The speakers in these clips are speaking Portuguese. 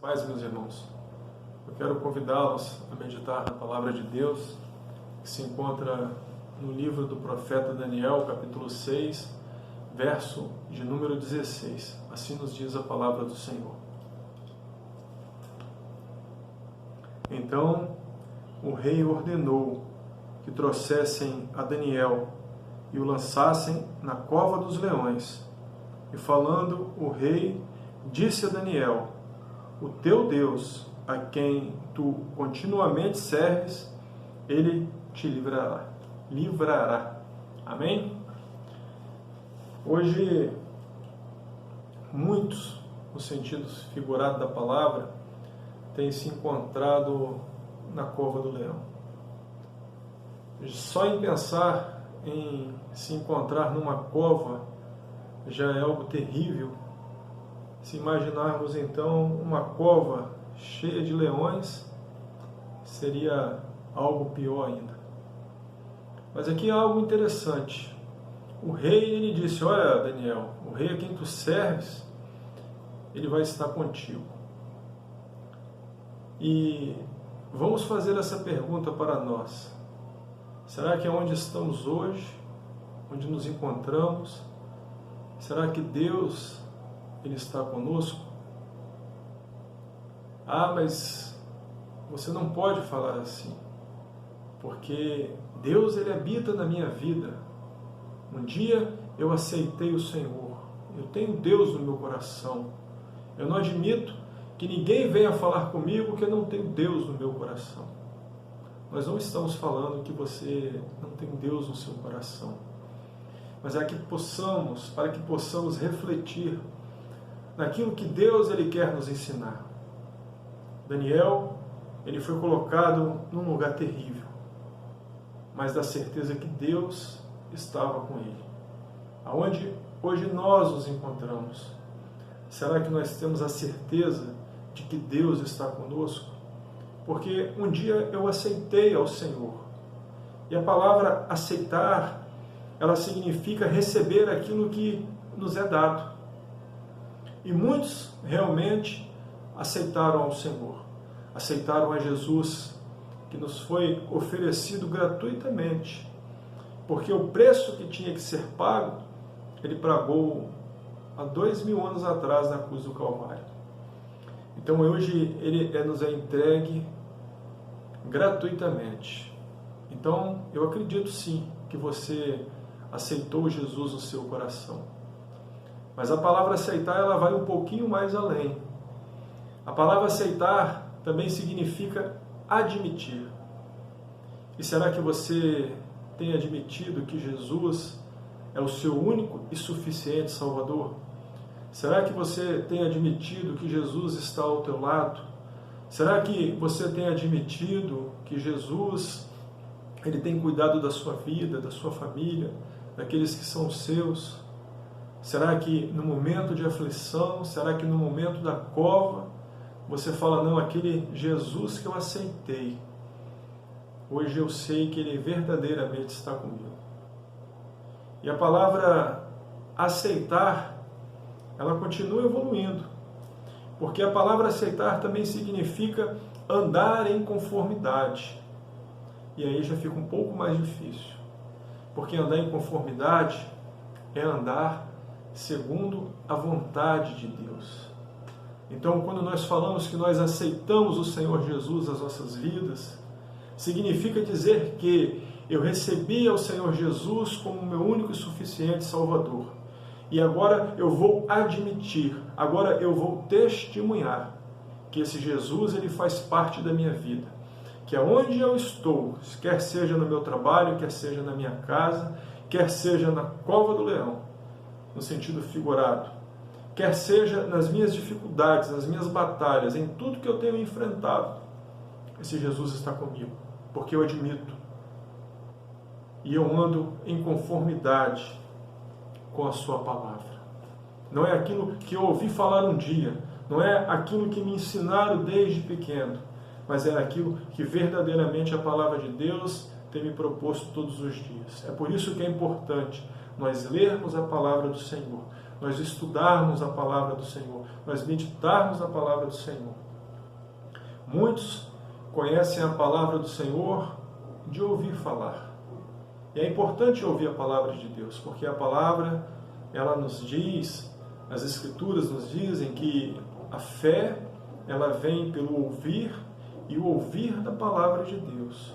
Paz, meus irmãos, eu quero convidá-los a meditar na palavra de Deus, que se encontra no livro do profeta Daniel, capítulo 6, verso de número 16. Assim nos diz a palavra do Senhor. Então o rei ordenou que trouxessem a Daniel e o lançassem na cova dos leões. E falando o rei, disse a Daniel: o teu Deus, a quem tu continuamente serves, ele te livrará. Amém? Hoje, muitos, no sentido figurado da palavra, têm se encontrado na cova do leão. Só em pensar em se encontrar numa cova já é algo terrível. Se imaginarmos então uma cova cheia de leões, seria algo pior ainda. Mas aqui há algo interessante. O rei, ele disse: olha, Daniel, o rei a quem tu serves, ele vai estar contigo. E vamos fazer essa pergunta para nós. Será que é onde estamos hoje, onde nos encontramos, será que Deus, ele está conosco? Ah, mas você não pode falar assim, porque Deus, ele habita na minha vida. Um dia eu aceitei o Senhor, eu tenho Deus no meu coração. Eu não admito que ninguém venha falar comigo que eu não tenho Deus no meu coração. Nós não estamos falando que você não tem Deus no seu coração, mas é para que possamos refletir naquilo que Deus, ele quer nos ensinar. Daniel, ele foi colocado num lugar terrível, mas da certeza que Deus estava com ele. Aonde hoje nós nos encontramos, será que nós temos a certeza de que Deus está conosco? Porque um dia eu aceitei ao Senhor, e a palavra aceitar, ela significa receber aquilo que nos é dado. E muitos realmente aceitaram ao Senhor, aceitaram a Jesus, que nos foi oferecido gratuitamente, porque o preço que tinha que ser pago, ele pagou há 2000 anos atrás na cruz do Calvário. Então hoje ele nos é entregue gratuitamente. Então eu acredito sim que você aceitou Jesus no seu coração. Mas a palavra aceitar, ela vai um pouquinho mais além. A palavra aceitar também significa admitir. E será que você tem admitido que Jesus é o seu único e suficiente Salvador? Será que você tem admitido que Jesus está ao teu lado? Será que você tem admitido que Jesus, ele tem cuidado da sua vida, da sua família, daqueles que são seus? Será que no momento de aflição, será que no momento da cova, você fala: não, aquele Jesus que eu aceitei, hoje eu sei que ele verdadeiramente está comigo. E a palavra aceitar, ela continua evoluindo, porque a palavra aceitar também significa andar em conformidade. E aí já fica um pouco mais difícil, porque andar em conformidade é andar segundo a vontade de Deus. Então, quando nós falamos que nós aceitamos o Senhor Jesus nas nossas vidas, significa dizer que eu recebi ao Senhor Jesus como meu único e suficiente Salvador. E agora eu vou admitir, agora eu vou testemunhar que esse Jesus, ele faz parte da minha vida. Que aonde eu estou, quer seja no meu trabalho, quer seja na minha casa, quer seja na cova do leão, no sentido figurado, quer seja nas minhas dificuldades, nas minhas batalhas, em tudo que eu tenho enfrentado, esse Jesus está comigo, porque eu admito. E eu ando em conformidade com a sua palavra. Não é aquilo que eu ouvi falar um dia, não é aquilo que me ensinaram desde pequeno, mas é aquilo que verdadeiramente a palavra de Deus tem me proposto todos os dias. É por isso que é importante nós lermos a palavra do Senhor, nós estudarmos a palavra do Senhor, nós meditarmos na palavra do Senhor, Muitos conhecem a palavra do Senhor de ouvir falar. E é importante ouvir a palavra de Deus, porque a palavra, ela nos diz, as Escrituras nos dizem que a fé, ela vem pelo ouvir e o ouvir da palavra de Deus.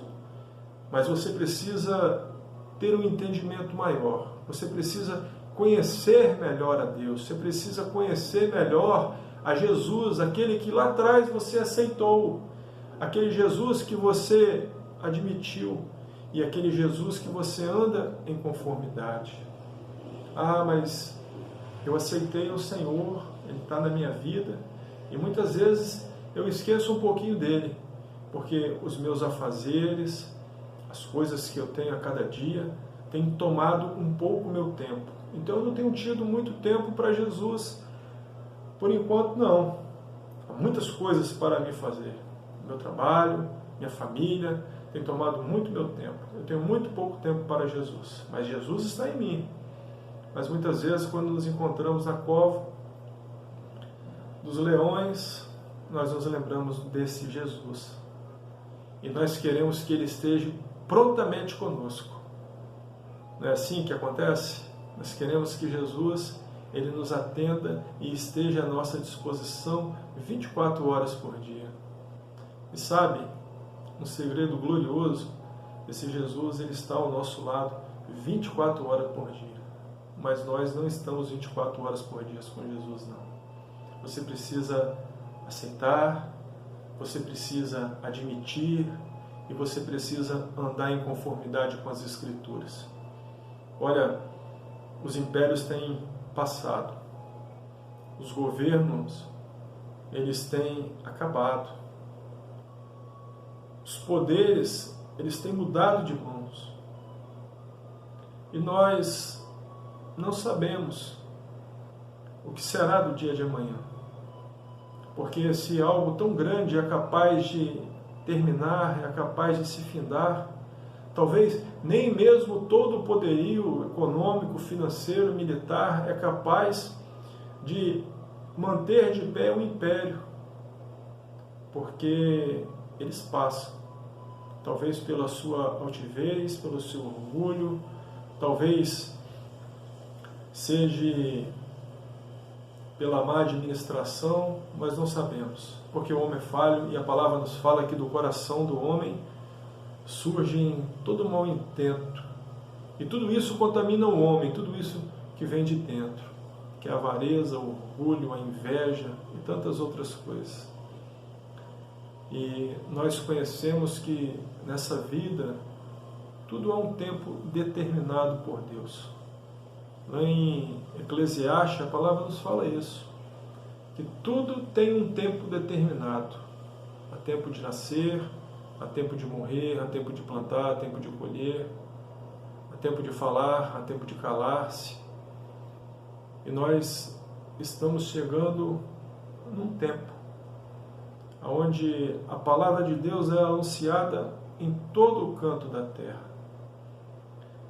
Mas você precisa ter um entendimento maior, você precisa conhecer melhor a Deus, você precisa conhecer melhor a Jesus, aquele que lá atrás você aceitou, aquele Jesus que você admitiu e aquele Jesus que você anda em conformidade. Ah, mas eu aceitei o Senhor, Ele está na minha vida e muitas vezes eu esqueço um pouquinho dele, porque os meus afazeres, as coisas que eu tenho a cada dia, têm tomado um pouco meu tempo. Então eu não tenho tido muito tempo para Jesus. Por enquanto, não. Há muitas coisas para me fazer. Meu trabalho, minha família, tem tomado muito meu tempo. Eu tenho muito pouco tempo para Jesus. Mas Jesus está em mim. Mas muitas vezes, quando nos encontramos na cova dos leões, nós nos lembramos desse Jesus. E nós queremos que Ele esteja prontamente conosco. Não é assim que acontece? Nós queremos que Jesus, Ele nos atenda e esteja à nossa disposição 24 horas por dia. E sabe, um segredo glorioso, esse Jesus, Ele está ao nosso lado 24 horas por dia. Mas nós não estamos 24 horas por dia com Jesus, não. Você precisa aceitar, você precisa admitir e você precisa andar em conformidade com as Escrituras. Olha, os impérios têm passado, os governos, eles têm acabado, os poderes, eles têm mudado de mãos, e nós não sabemos o que será do dia de amanhã, porque se algo tão grande é capaz de terminar, é capaz de se findar, talvez nem mesmo todo o poderio econômico, financeiro, militar é capaz de manter de pé o império, porque eles passam, talvez pela sua altivez, pelo seu orgulho, talvez seja pela má administração, mas não sabemos, porque o homem é falho e a palavra nos fala que do coração do homem surge todo mau intento. E tudo isso contamina o homem, tudo isso que vem de dentro, que é a avareza, o orgulho, a inveja e tantas outras coisas. E nós conhecemos que nessa vida tudo há um tempo determinado por Deus. Lá em Eclesiastes a palavra nos fala isso, que tudo tem um tempo determinado. Há tempo de nascer, há tempo de morrer, há tempo de plantar, há tempo de colher, há tempo de falar, há tempo de calar-se. E nós estamos chegando num tempo onde a palavra de Deus é anunciada em todo o canto da terra.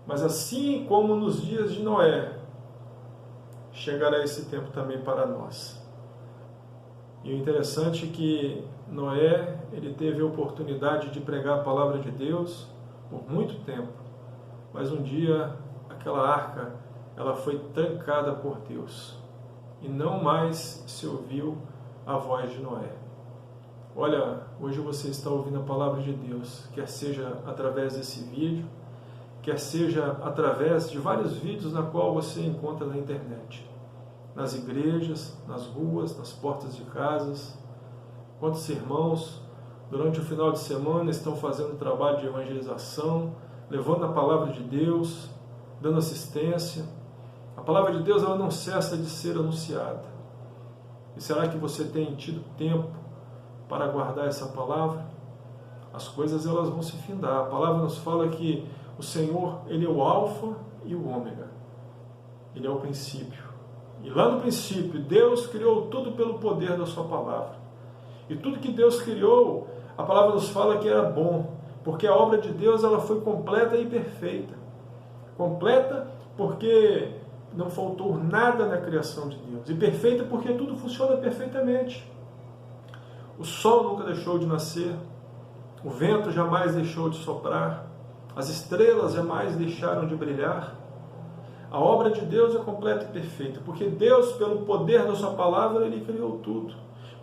Mas assim como nos dias de Noé, chegará esse tempo também para nós. E o interessante é que Noé, ele teve a oportunidade de pregar a palavra de Deus por muito tempo, mas um dia aquela arca, ela foi trancada por Deus e não mais se ouviu a voz de Noé. Olha, hoje você está ouvindo a palavra de Deus, quer seja através desse vídeo, quer seja através de vários vídeos na qual você encontra na internet, nas igrejas, nas ruas, nas portas de casas. Quantos irmãos, durante o final de semana, estão fazendo trabalho de evangelização, levando a palavra de Deus, dando assistência. A palavra de Deus, ela não cessa de ser anunciada. E será que você tem tido tempo para guardar essa palavra? As coisas, elas vão se findar. A palavra nos fala que o Senhor, Ele é o alfa e o ômega. Ele é o princípio. E lá no princípio, Deus criou tudo pelo poder da sua palavra. E tudo que Deus criou, a palavra nos fala que era bom, porque a obra de Deus, ela foi completa e perfeita. Completa porque não faltou nada na criação de Deus. E perfeita porque tudo funciona perfeitamente. o sol nunca deixou de nascer, o vento jamais deixou de soprar, as estrelas jamais deixaram de brilhar. A obra de Deus é completa e perfeita, porque Deus, pelo poder da sua palavra, Ele criou tudo.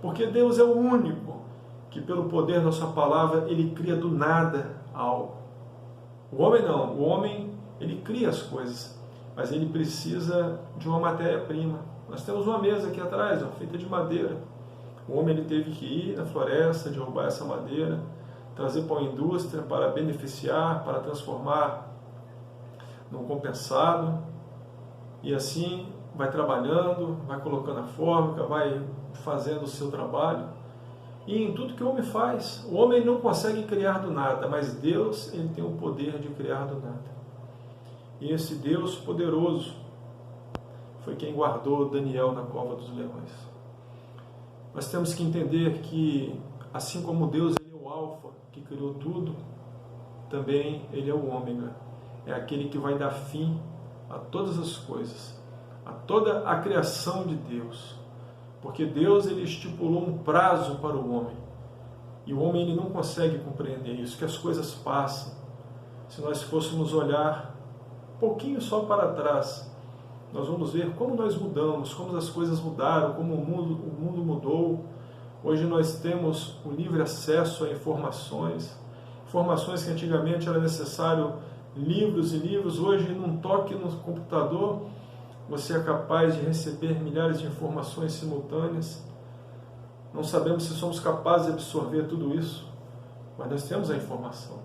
Porque Deus é o único que, pelo poder da sua palavra, Ele cria do nada algo. O homem não, o homem, ele cria as coisas, mas ele precisa de uma matéria-prima. Nós temos uma mesa aqui atrás, feita de madeira. O homem ele teve que ir na floresta, derrubar essa madeira, trazer para uma indústria para beneficiar, para transformar num compensado, e assim vai trabalhando, vai colocando a fórmica, vai fazendo o seu trabalho. E em tudo que o homem faz, o homem não consegue criar do nada, mas Deus ele tem o poder de criar do nada. E esse Deus poderoso foi quem guardou Daniel na cova dos leões. Nós temos que entender que, assim como Deus ele é o Alfa, que criou tudo, também Ele é o Ômega. É aquele que vai dar fim a todas as coisas, a toda a criação de Deus. Porque Deus ele estipulou um prazo para o homem. E o homem ele não consegue compreender isso, que as coisas passam. Se nós fôssemos olhar um pouquinho só para trás, nós vamos ver como nós mudamos, como as coisas mudaram, como o mundo mudou. Hoje nós temos um livre acesso a informações que antigamente era necessário livros e livros. Hoje, num toque no computador, você é capaz de receber milhares de informações simultâneas. Não sabemos se somos capazes de absorver tudo isso, mas nós temos a informação.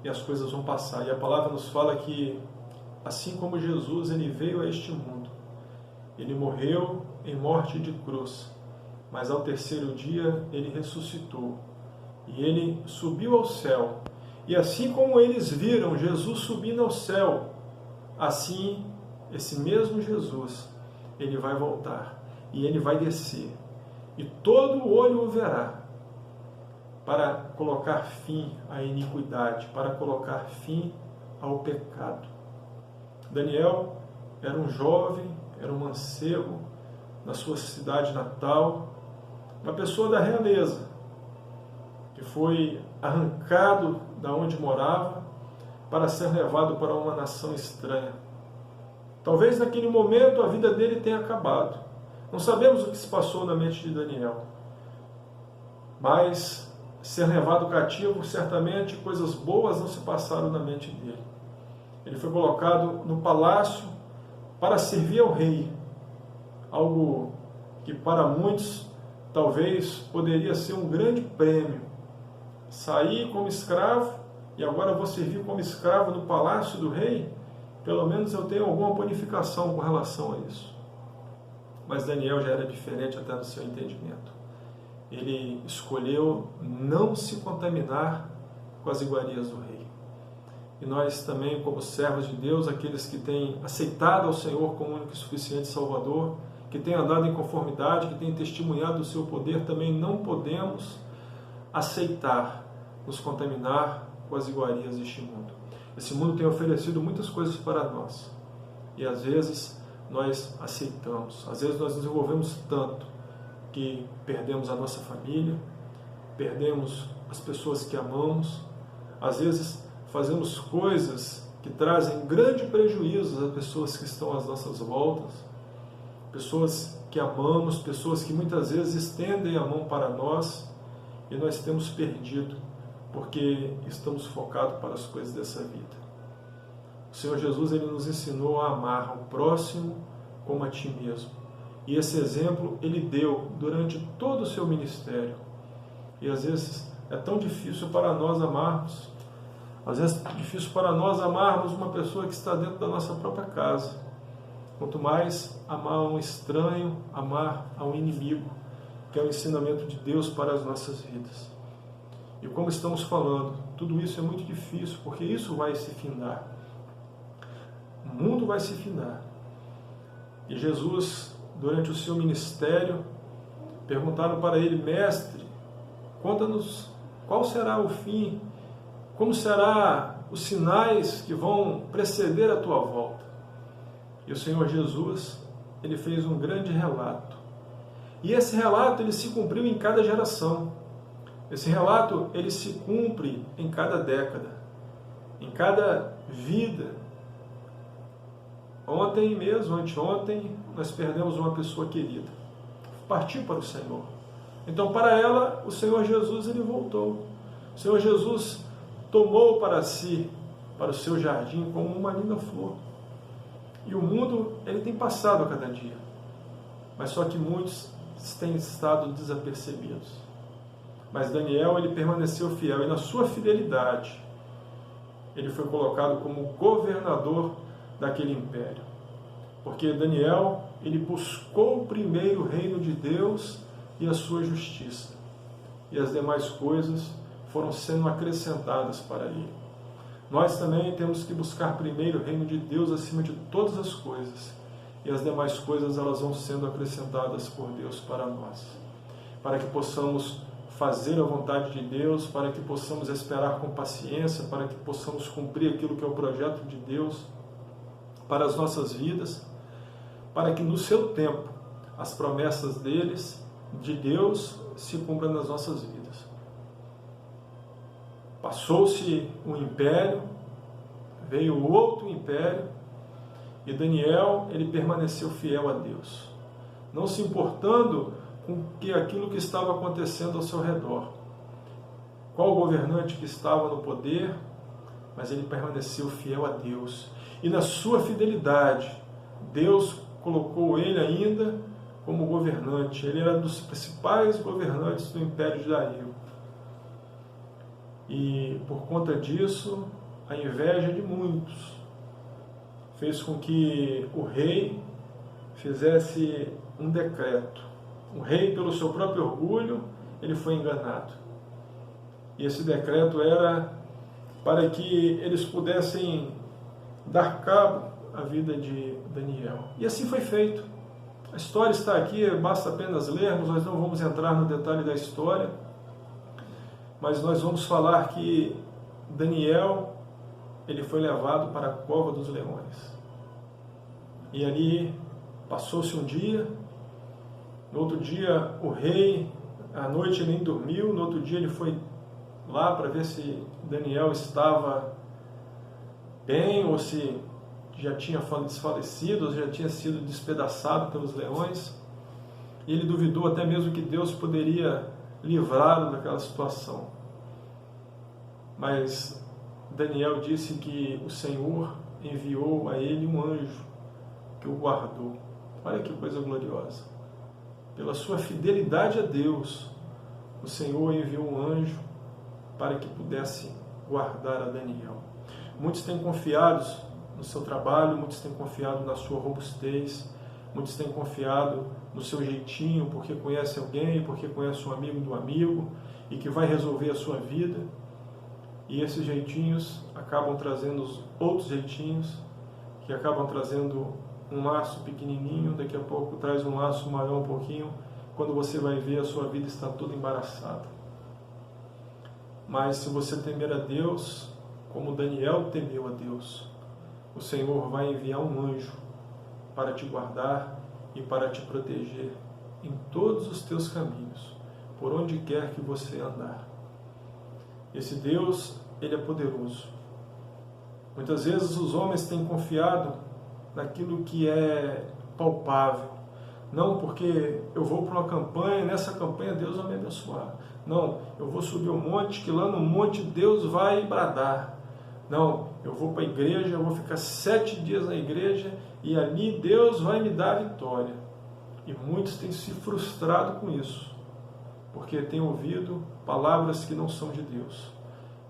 E as coisas vão passar. E a palavra nos fala que, assim como Jesus ele veio a este mundo, ele morreu em morte de cruz, mas ao terceiro dia ele ressuscitou. E ele subiu ao céu. E assim como eles viram Jesus subindo ao céu, assim esse mesmo Jesus, ele vai voltar e ele vai descer. E todo olho o verá, para colocar fim à iniquidade, para colocar fim ao pecado. Daniel era um jovem, era um mancebo, na sua cidade natal, uma pessoa da realeza, que foi arrancado da onde morava para ser levado para uma nação estranha. Talvez naquele momento a vida dele tenha acabado. Não sabemos o que se passou na mente de Daniel. Mas ser levado cativo, certamente coisas boas não se passaram na mente dele. Ele foi colocado no palácio para servir ao rei. Algo que para muitos talvez poderia ser um grande prêmio. Saí como escravo e agora vou servir como escravo no palácio do rei. Pelo menos eu tenho alguma bonificação com relação a isso. Mas Daniel já era diferente até no seu entendimento. Ele escolheu não se contaminar com as iguarias do rei. E nós também, como servos de Deus, aqueles que têm aceitado ao Senhor como único e suficiente Salvador, que têm andado em conformidade, que têm testemunhado do seu poder, também não podemos aceitar nos contaminar com as iguarias deste mundo. Esse mundo tem oferecido muitas coisas para nós. E às vezes nós aceitamos. Às vezes nós desenvolvemos tanto que perdemos a nossa família, perdemos as pessoas que amamos. Às vezes fazemos coisas que trazem grande prejuízo às pessoas que estão às nossas voltas. Pessoas que amamos, pessoas que muitas vezes estendem a mão para nós e nós temos perdido porque estamos focados para as coisas dessa vida. O Senhor Jesus ele nos ensinou a amar o próximo como a ti mesmo. E esse exemplo ele deu durante todo o seu ministério. E às vezes é tão difícil para nós amarmos. Às vezes é difícil para nós amarmos uma pessoa que está dentro da nossa própria casa. Quanto mais amar a um estranho, amar a um inimigo, que é o ensinamento de Deus para as nossas vidas. E como estamos falando, tudo isso é muito difícil, porque isso vai se findar. O mundo vai se findar. E Jesus, durante o seu ministério, perguntaram para ele: Mestre, conta-nos qual será o fim, como serão os sinais que vão preceder a tua volta. E o Senhor Jesus, ele fez um grande relato. E esse relato ele se cumpriu em cada geração. Esse relato ele se cumpre em cada década, em cada vida. Ontem mesmo, anteontem, nós perdemos uma pessoa querida. Partiu para o Senhor. Então, para ela, o Senhor Jesus ele voltou. O Senhor Jesus tomou para si, para o seu jardim, como uma linda flor. E o mundo ele tem passado a cada dia. Mas só que muitos têm estado desapercebidos. Mas Daniel ele permaneceu fiel, e na sua fidelidade ele foi colocado como governador daquele império. Porque Daniel ele buscou primeiro o reino de Deus e a sua justiça. E as demais coisas foram sendo acrescentadas para ele. Nós também temos que buscar primeiro o reino de Deus acima de todas as coisas. E as demais coisas elas vão sendo acrescentadas por Deus para nós. Para que possamos fazer a vontade de Deus, para que possamos esperar com paciência, para que possamos cumprir aquilo que é o projeto de Deus para as nossas vidas, para que no seu tempo as promessas de Deus, se cumpram nas nossas vidas. Passou-se um império, veio outro império, e Daniel ele permaneceu fiel a Deus, não se importando com aquilo que estava acontecendo ao seu redor. Qual governante que estava no poder, mas ele permaneceu fiel a Deus. E na sua fidelidade, Deus colocou ele ainda como governante. Ele era um dos principais governantes do Império de Dario. E por conta disso, a inveja de muitos fez com que o rei fizesse um decreto. O rei, pelo seu próprio orgulho, ele foi enganado. E esse decreto era para que eles pudessem dar cabo à vida de Daniel. E assim foi feito. A história está aqui, basta apenas lermos, nós não vamos entrar no detalhe da história, mas nós vamos falar que Daniel ele foi levado para a cova dos leões. E ali passou-se um dia. No outro dia, o rei, à noite ele nem dormiu. No outro dia ele foi lá para ver se Daniel estava bem, ou se já tinha desfalecido, ou já tinha sido despedaçado pelos leões. E ele duvidou até mesmo que Deus poderia livrá-lo daquela situação. Mas Daniel disse que o Senhor enviou a ele um anjo que o guardou. Olha que coisa gloriosa. Pela sua fidelidade a Deus, o Senhor enviou um anjo para que pudesse guardar a Daniel. Muitos têm confiado no seu trabalho, muitos têm confiado na sua robustez, muitos têm confiado no seu jeitinho, porque conhece alguém, porque conhece um amigo do amigo, e que vai resolver a sua vida. E esses jeitinhos acabam trazendo os outros jeitinhos, que acabam trazendo um laço pequenininho, daqui a pouco traz um laço maior um pouquinho, quando você vai ver a sua vida está toda embaraçada. Mas se você temer a Deus, como Daniel temeu a Deus, o Senhor vai enviar um anjo para te guardar e para te proteger em todos os teus caminhos, por onde quer que você andar. Esse Deus, ele é poderoso. Muitas vezes os homens têm confiado naquilo que é palpável. Não porque eu vou para uma campanha, nessa campanha Deus vai me abençoar. Não, eu vou subir um monte, que lá no monte Deus vai bradar. Não, eu vou para a igreja, eu vou ficar 7 dias na igreja e ali Deus vai me dar a vitória. E muitos têm se frustrado com isso, porque têm ouvido palavras que não são de Deus.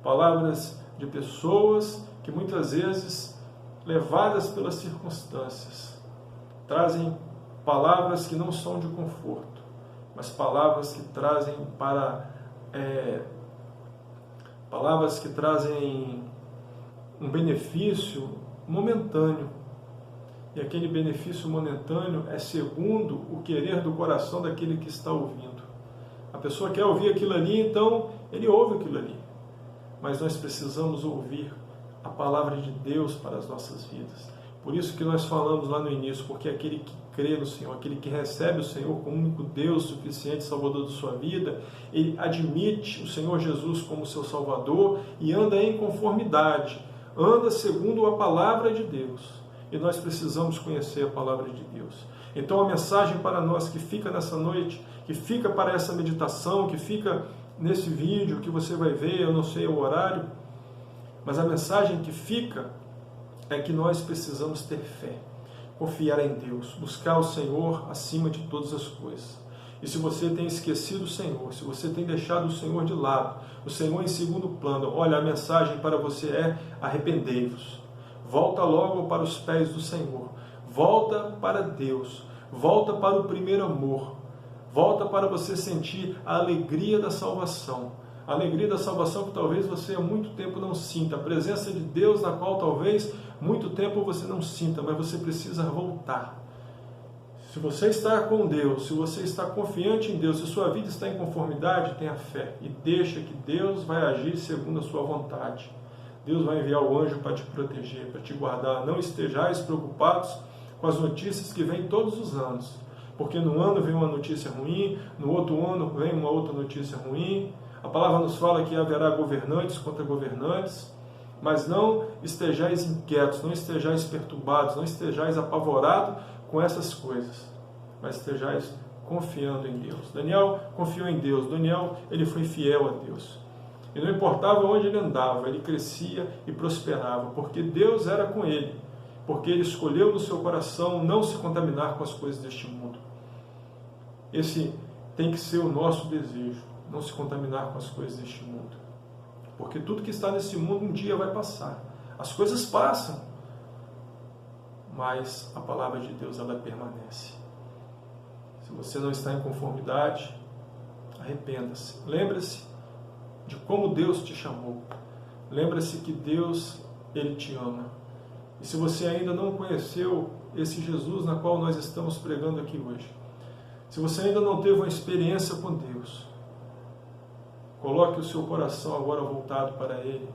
Palavras de pessoas que muitas vezes, levadas pelas circunstâncias, trazem palavras que não são de conforto, mas palavras que trazem palavras que trazem um benefício momentâneo. E aquele benefício momentâneo é segundo o querer do coração daquele que está ouvindo. A pessoa quer ouvir aquilo ali, então ele ouve aquilo ali. Mas nós precisamos ouvir a palavra de Deus para as nossas vidas. Por isso que nós falamos lá no início, porque aquele que crê no Senhor, aquele que recebe o Senhor como único Deus, suficiente Salvador de sua vida, ele admite o Senhor Jesus como seu Salvador e anda em conformidade, anda segundo a palavra de Deus. E nós precisamos conhecer a palavra de Deus. Então a mensagem para nós que fica nessa noite, que fica para essa meditação, que fica nesse vídeo que você vai ver, eu não sei o horário, mas a mensagem que fica é que nós precisamos ter fé, confiar em Deus, buscar o Senhor acima de todas as coisas. E se você tem esquecido o Senhor, se você tem deixado o Senhor de lado, o Senhor em segundo plano, olha, a mensagem para você é: arrependei-vos. Volta logo para os pés do Senhor. Volta para Deus. Volta para o primeiro amor. Volta para você sentir a alegria da salvação. A alegria da salvação que talvez você há muito tempo não sinta. A presença de Deus na qual talvez muito tempo você não sinta, mas você precisa voltar. Se você está com Deus, se você está confiante em Deus, se sua vida está em conformidade, tenha fé e deixa que Deus vai agir segundo a sua vontade. Deus vai enviar o anjo para te proteger, para te guardar. Não estejais preocupados com as notícias que vêm todos os anos, porque no ano vem uma notícia ruim, no outro ano vem uma outra notícia ruim. A palavra nos fala que haverá governantes contra governantes, mas não estejais inquietos, não estejais perturbados, não estejais apavorados com essas coisas, mas estejais confiando em Deus. Daniel confiou em Deus. Daniel, ele foi fiel a Deus. E não importava onde ele andava, ele crescia e prosperava, porque Deus era com ele, porque ele escolheu no seu coração não se contaminar com as coisas deste mundo. Esse tem que ser o nosso desejo, não se contaminar com as coisas deste mundo. Porque tudo que está nesse mundo um dia vai passar. As coisas passam, mas a palavra de Deus, ela permanece. Se você não está em conformidade, arrependa-se. Lembre-se de como Deus te chamou. Lembra-se que Deus, ele te ama. E se você ainda não conheceu esse Jesus na qual nós estamos pregando aqui hoje, se você ainda não teve uma experiência com Deus, coloque o seu coração agora voltado para Ele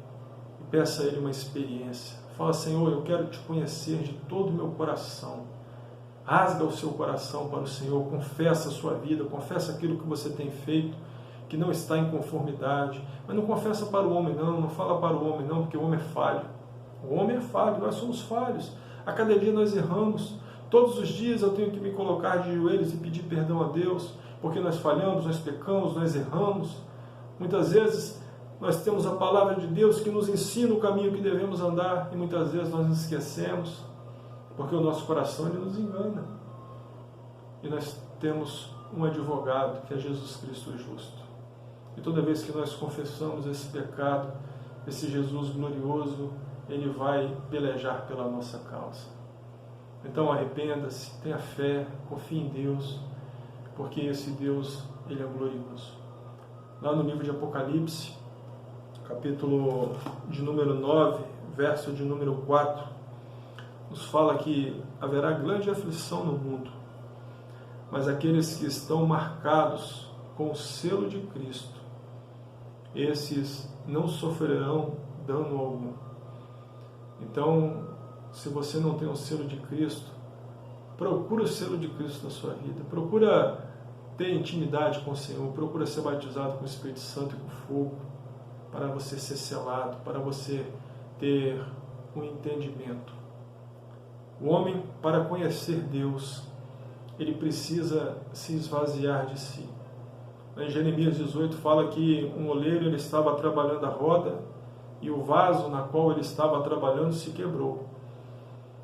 e peça a Ele uma experiência. Fala: Senhor, eu quero te conhecer de todo o meu coração. Rasga o seu coração para o Senhor, confessa a sua vida, confessa aquilo que você tem feito, que não está em conformidade. Mas não confessa para o homem não, não fala para o homem não, porque o homem é falho. O homem é falho, nós somos falhos. A cada dia nós erramos. Todos os dias eu tenho que me colocar de joelhos e pedir perdão a Deus, porque nós falhamos, nós pecamos, nós erramos. Muitas vezes nós temos a palavra de Deus que nos ensina o caminho que devemos andar, e muitas vezes nós nos esquecemos, porque o nosso coração ele nos engana. E nós temos um advogado, que é Jesus Cristo o justo. E toda vez que nós confessamos esse pecado, esse Jesus glorioso, ele vai pelejar pela nossa causa. Então arrependa-se, tenha fé, confie em Deus, porque esse Deus, ele é glorioso. Lá no livro de Apocalipse, capítulo de número 9, verso de número 4, nos fala que haverá grande aflição no mundo, mas aqueles que estão marcados com o selo de Cristo, esses não sofrerão dano algum. Então, se você não tem o selo de Cristo, procura o selo de Cristo na sua vida, procura ter intimidade com o Senhor, procura ser batizado com o Espírito Santo e com fogo, para você ser selado, para você ter um entendimento. O homem, para conhecer Deus, ele precisa se esvaziar de si. Em Jeremias 18 fala que um oleiro ele estava trabalhando a roda e o vaso na qual ele estava trabalhando se quebrou.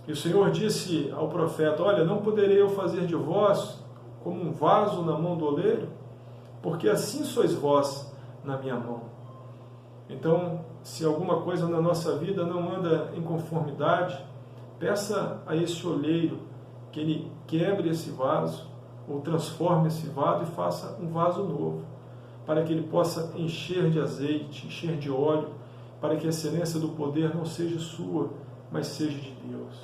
E o Senhor disse ao profeta: olha, não poderei eu fazer de vós como um vaso na mão do oleiro? Porque assim sois vós na minha mão. Então, se alguma coisa na nossa vida não anda em conformidade, peça a esse oleiro que ele quebre esse vaso, ou transforme esse vaso e faça um vaso novo, para que ele possa encher de azeite, encher de óleo, para que a excelência do poder não seja sua, mas seja de Deus.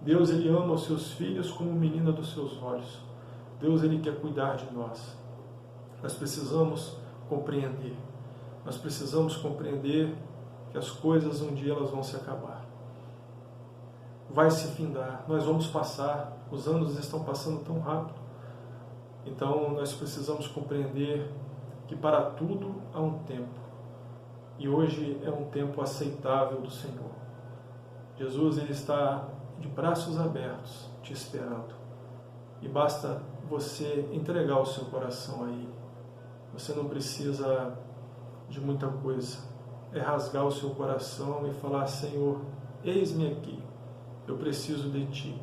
Deus, ele ama os seus filhos como menina dos seus olhos. Deus, ele quer cuidar de nós. Nós precisamos compreender. Nós precisamos compreender que as coisas um dia elas vão se acabar. vai se findar, nós vamos passar, os anos estão passando tão rápido. Então nós precisamos compreender que para tudo há um tempo, e hoje é um tempo aceitável do Senhor. Jesus, ele está de braços abertos te esperando, e basta você entregar o seu coração a Ele. Você não precisa de muita coisa, é rasgar o seu coração e falar: Senhor, eis-me aqui, eu preciso de Ti,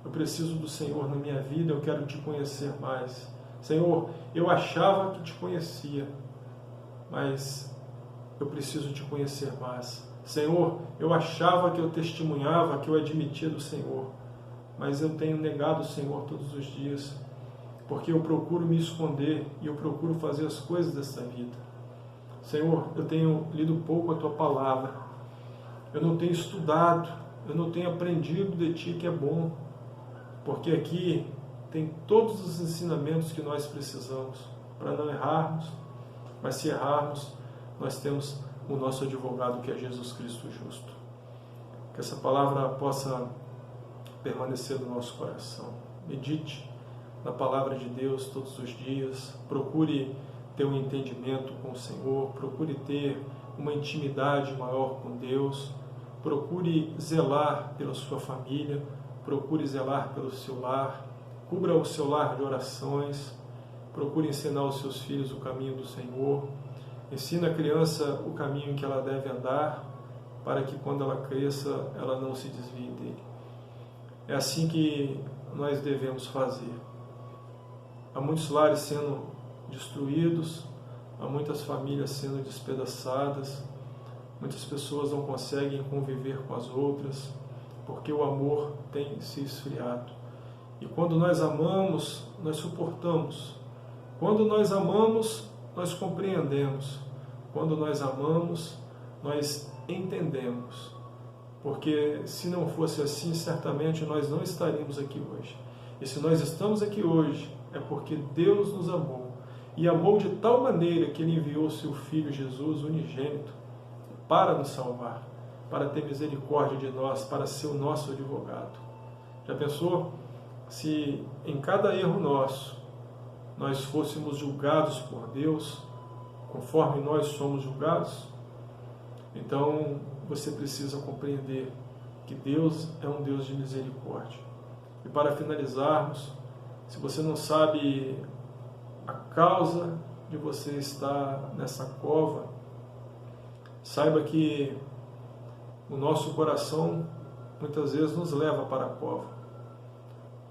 eu preciso do Senhor na minha vida, eu quero Te conhecer mais. Senhor, eu achava que Te conhecia, mas eu preciso Te conhecer mais. Senhor, eu achava que eu testemunhava, que eu admitia do Senhor, mas eu tenho negado o Senhor todos os dias, porque eu procuro me esconder e eu procuro fazer as coisas dessa vida. Senhor, eu tenho lido pouco a Tua palavra, eu não tenho estudado, eu não tenho aprendido de Ti que é bom, porque aqui tem todos os ensinamentos que nós precisamos para não errarmos, mas se errarmos, nós temos o nosso advogado, que é Jesus Cristo justo. Que essa palavra possa permanecer no nosso coração. Medite na palavra de Deus todos os dias, procure ter um entendimento com o Senhor, procure ter uma intimidade maior com Deus, procure zelar pela sua família, procure zelar pelo seu lar, cubra o seu lar de orações, procure ensinar aos seus filhos o caminho do Senhor, ensina a criança o caminho em que ela deve andar, para que quando ela cresça, ela não se desvie dele. É assim que nós devemos fazer. Há muitos lares sendo destruídos, há muitas famílias sendo despedaçadas, muitas pessoas não conseguem conviver com as outras, porque o amor tem se esfriado. E quando nós amamos, nós suportamos. Quando nós amamos, nós compreendemos. Quando nós amamos, nós entendemos. Porque se não fosse assim, certamente nós não estaríamos aqui hoje. E se nós estamos aqui hoje, é porque Deus nos amou. E amou de tal maneira que Ele enviou o seu Filho Jesus unigênito para nos salvar, para ter misericórdia de nós, para ser o nosso advogado. Já pensou se em cada erro nosso nós fôssemos julgados por Deus conforme nós somos julgados? Então você precisa compreender que Deus é um Deus de misericórdia. E para finalizarmos, se você não sabe a causa de você estar nessa cova, saiba que o nosso coração muitas vezes nos leva para a cova.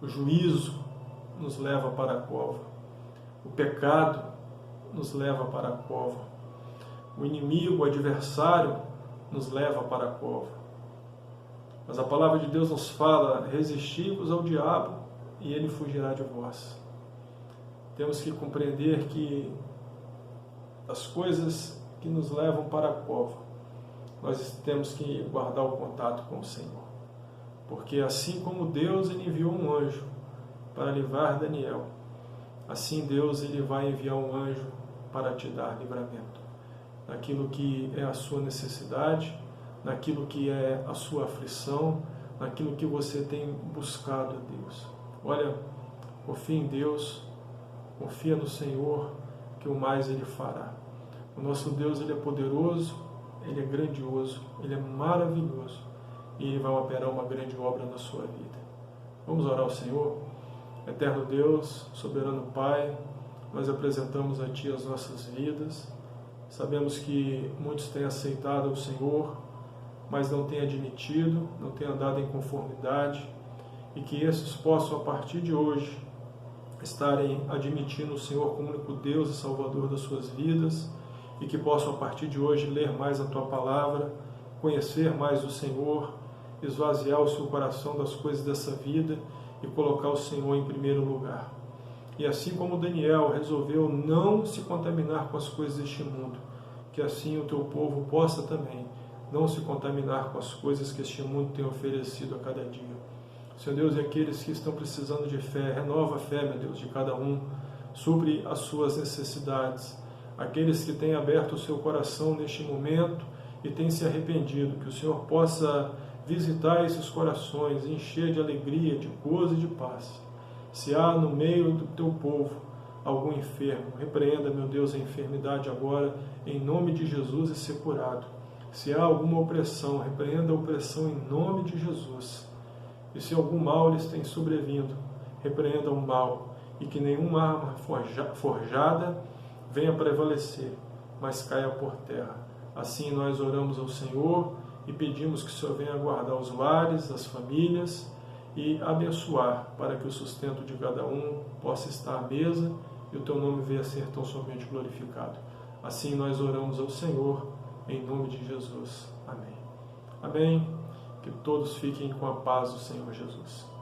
O juízo nos leva para a cova. O pecado nos leva para a cova. O inimigo, o adversário, nos leva para a cova. Mas a palavra de Deus nos fala: resisti-vos ao diabo e ele fugirá de vós. Temos que compreender que as coisas que nos levam para a cova, nós temos que guardar o contato com o Senhor. Porque assim como Deus ele enviou um anjo para livrar Daniel, assim Deus ele vai enviar um anjo para te dar livramento naquilo que é a sua necessidade, naquilo que é a sua aflição, naquilo que você tem buscado a Deus. Olha, confia em Deus, confia no Senhor, que o mais Ele fará. O nosso Deus ele é poderoso, Ele é grandioso, Ele é maravilhoso e Ele vai operar uma grande obra na sua vida. Vamos orar ao Senhor? Eterno Deus, soberano Pai, nós apresentamos a Ti as nossas vidas. Sabemos que muitos têm aceitado o Senhor, mas não têm admitido, não têm andado em conformidade, e que esses possam, a partir de hoje, estarem admitindo o Senhor como único Deus e Salvador das suas vidas, e que possam, a partir de hoje, ler mais a Tua palavra, conhecer mais o Senhor, esvaziar o seu coração das coisas dessa vida e colocar o Senhor em primeiro lugar. E assim como Daniel resolveu não se contaminar com as coisas deste mundo, que assim o Teu povo possa também não se contaminar com as coisas que este mundo tem oferecido a cada dia. Senhor Deus, e aqueles que estão precisando de fé, renova a fé, meu Deus, de cada um, supre as suas necessidades. Aqueles que têm aberto o seu coração neste momento e têm se arrependido, que o Senhor possa visitar esses corações, encher de alegria, de gozo e de paz. Se há no meio do teu povo algum enfermo, repreenda, meu Deus, a enfermidade agora, em nome de Jesus, e ser curado. Se há alguma opressão, repreenda a opressão em nome de Jesus. E se algum mal lhes tem sobrevindo, repreenda o mal, e que nenhuma arma forjada venha prevalecer, mas caia por terra. Assim nós oramos ao Senhor e pedimos que o Senhor venha guardar os lares, as famílias e abençoar para que o sustento de cada um possa estar à mesa e o teu nome venha a ser tão somente glorificado. Assim nós oramos ao Senhor, em nome de Jesus. Amém. Amém. Que todos fiquem com a paz do Senhor Jesus.